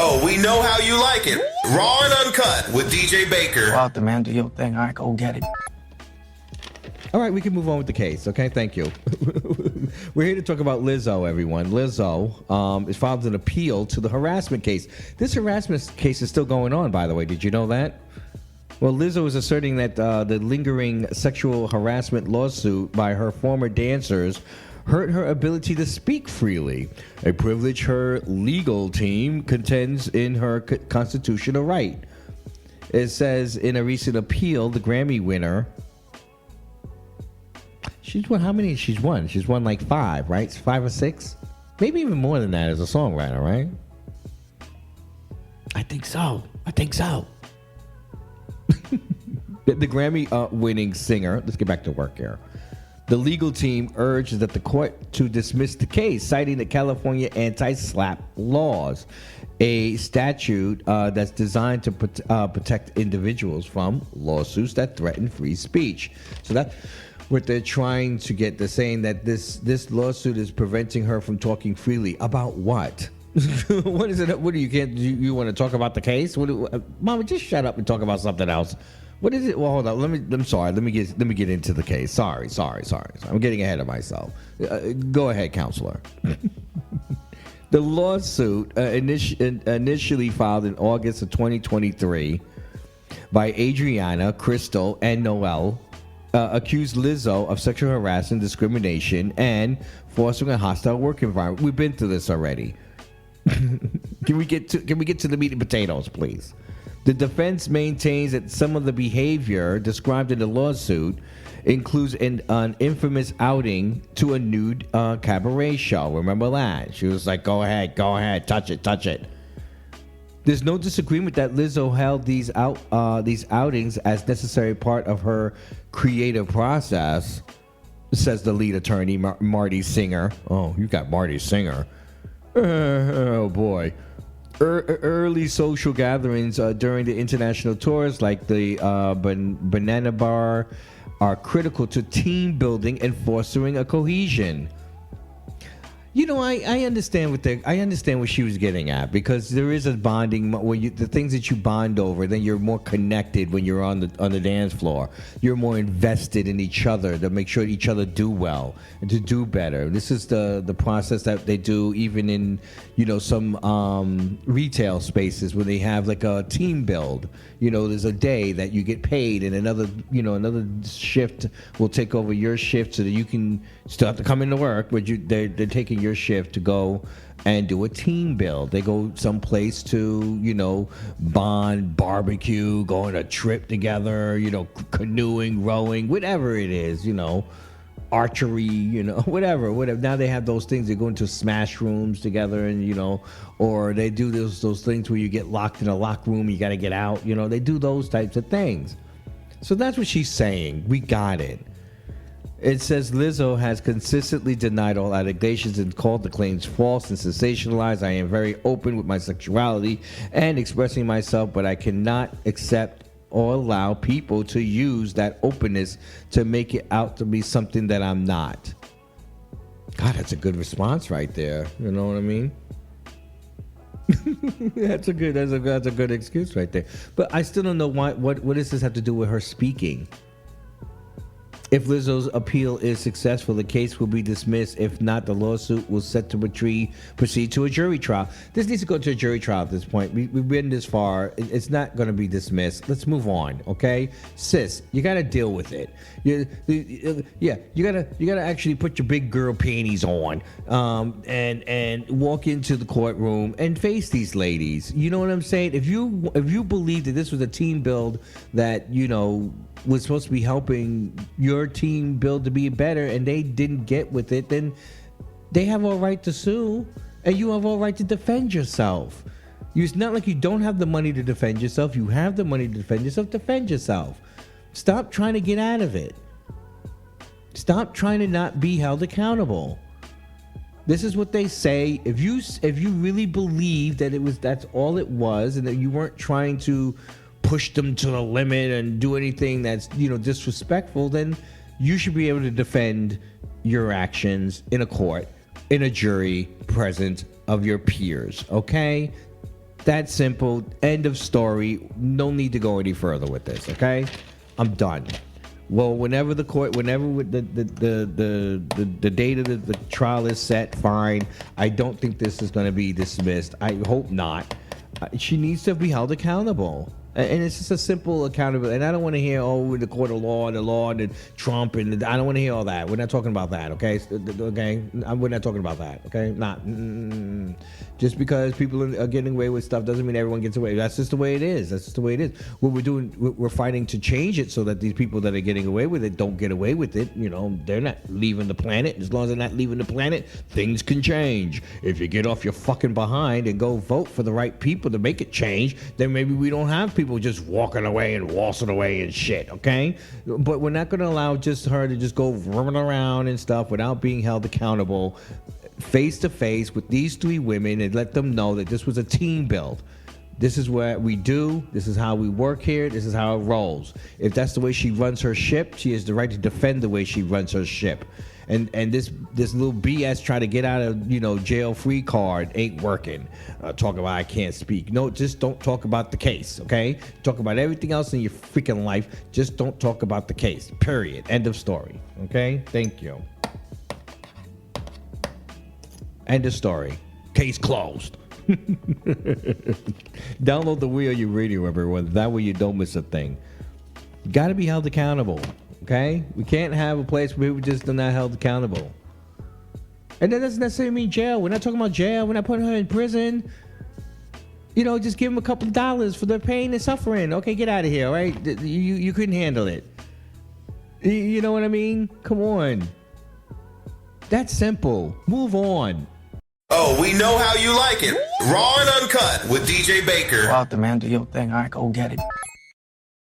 Oh, we know how you like it. Raw and uncut with DJ Baker. Go out there, man. Do your thing. All right, go get it. All right, we can move on with the case, okay? Thank you. We're here to talk about Lizzo, everyone. Lizzo is filed an appeal to the harassment case. This harassment case is still going on, by the way. Did you know that? Well, Lizzo is asserting that the lingering sexual harassment lawsuit by her former dancers hurt her ability to speak freely, a privilege her legal team contends in her constitutional right. It says in a recent appeal, the Grammy winner... She's won. How many she's won? She's won like 5, right? 5 or 6? Maybe even more than that as a songwriter, right? I think so. The Grammy winning singer, let's get back to work here. The legal team urged that the court to dismiss the case, citing the California anti-slap laws, a statute that's designed to protect individuals from lawsuits that threaten free speech. So that what they're trying to get, they're saying that this lawsuit is preventing her from talking freely about what? What is it? What do you want to talk about the case? Mama, just shut up and talk about something else. What is it? Well, hold on. I'm sorry. Let me get into the case. Sorry. I'm getting ahead of myself. Go ahead, counselor. The lawsuit initially filed in August of 2023 by Adriana, Crystal, and Noel accused Lizzo of sexual harassment, discrimination, and fostering a hostile work environment. We've been through this already. Can we get to the meat and potatoes, please? The defense maintains that some of the behavior described in the lawsuit includes an infamous outing to a nude cabaret show. Remember that? She was like, go ahead, touch it. There's no disagreement that Lizzo held these outings as necessary part of her creative process, says the lead attorney, Marty Singer. Oh, you got Marty Singer. Oh, boy. Early social gatherings during the international tours, like the Banana Bar, are critical to team building and fostering a cohesion. You know, I understand what she was getting at, because there is a bonding when the things that you bond over, then you're more connected when you're on the dance floor. You're more invested in each other to make sure each other do well and to do better. This is the process that they do even in, some retail spaces where they have like a team build. There's a day that you get paid, and another shift will take over your shift so that you can still have to come into work, but they're taking your shift to go and do a team build. They go someplace to, bond, barbecue, go on a trip together, canoeing, rowing, whatever it is, archery, whatever. Now they have those things. They go into smash rooms together, and or they do those things where you get locked in a locked room, you got to get out. They do those types of things. So that's what she's saying. We got it. It says Lizzo has consistently denied all allegations and called the claims false and sensationalized. I am very open with my sexuality and expressing myself, but I cannot accept or allow people to use that openness to make it out to be something that I'm not. God, that's a good response right there. You know what I mean? That's a good excuse right there. But I still don't know what does this have to do with her speaking? If Lizzo's appeal is successful, the case will be dismissed. If not, the lawsuit will set to proceed to a jury trial. This needs to go to a jury trial at this point. We've been this far. It's not going to be dismissed. Let's move on, okay? Sis, you got to deal with it. You got to actually put your big girl panties on and walk into the courtroom and face these ladies. You know what I'm saying? If you believe that this was a team build that, was supposed to be helping your team build to be better, and they didn't get with it, then they have all right to sue, and you have all right to defend yourself. It's not like you don't have the money to defend yourself. You have the money to defend yourself. Defend yourself. Stop trying to get out of it. Stop trying to not be held accountable. This is what they say. If you really believe that that's all it was, and that you weren't trying to push them to the limit and do anything that's disrespectful, then you should be able to defend your actions in a court, in a jury present of your peers. Okay, That simple. End of story. No need to go any further with this. Okay, I'm done. Well, whenever the court, whenever the date of the trial is set, fine. I don't think this is going to be dismissed. I hope not. She needs to be held accountable. And it's just a simple accountability. And I don't want to hear, oh, the court of law, and Trump, and I don't want to hear all that. We're not talking about that, okay? Okay? We're not talking about that, okay? Just because people are getting away with stuff doesn't mean everyone gets away. That's just the way it is. That's just the way it is. What we're doing, we're fighting to change it so that these people that are getting away with it don't get away with it. You know, they're not leaving the planet. As long as they're not leaving the planet, things can change. If you get off your fucking behind and go vote for the right people to make it change, then maybe we don't have people just walking away and waltzing away and shit, okay? But we're not going to allow just her to just go running around and stuff without being held accountable face to face with these three women and let them know that this was a team build. This is what we do. This is how we work here. This is how it rolls. If that's the way she runs her ship, she has the right to defend the way she runs her ship. And this little BS trying to get out of jail free card ain't working. Talk about I can't speak. No, just don't talk about the case, okay? Talk about everything else in your freaking life. Just don't talk about the case. Period. End of story. Okay? Thank you. End of story. Case closed. Download the We Are You Radio, everyone. That way you don't miss a thing. You got to be held accountable. Okay? We can't have a place where people just are not held accountable. And that doesn't necessarily mean jail. We're not talking about jail. We're not putting her in prison. Just give them a couple of dollars for their pain and suffering. Okay, get out of here, all right? You couldn't handle it. You know what I mean? Come on. That's simple. Move on. Oh, we know how you like it. Raw and uncut with DJ Baker. Go out there, man. Do your thing. All right, go get it.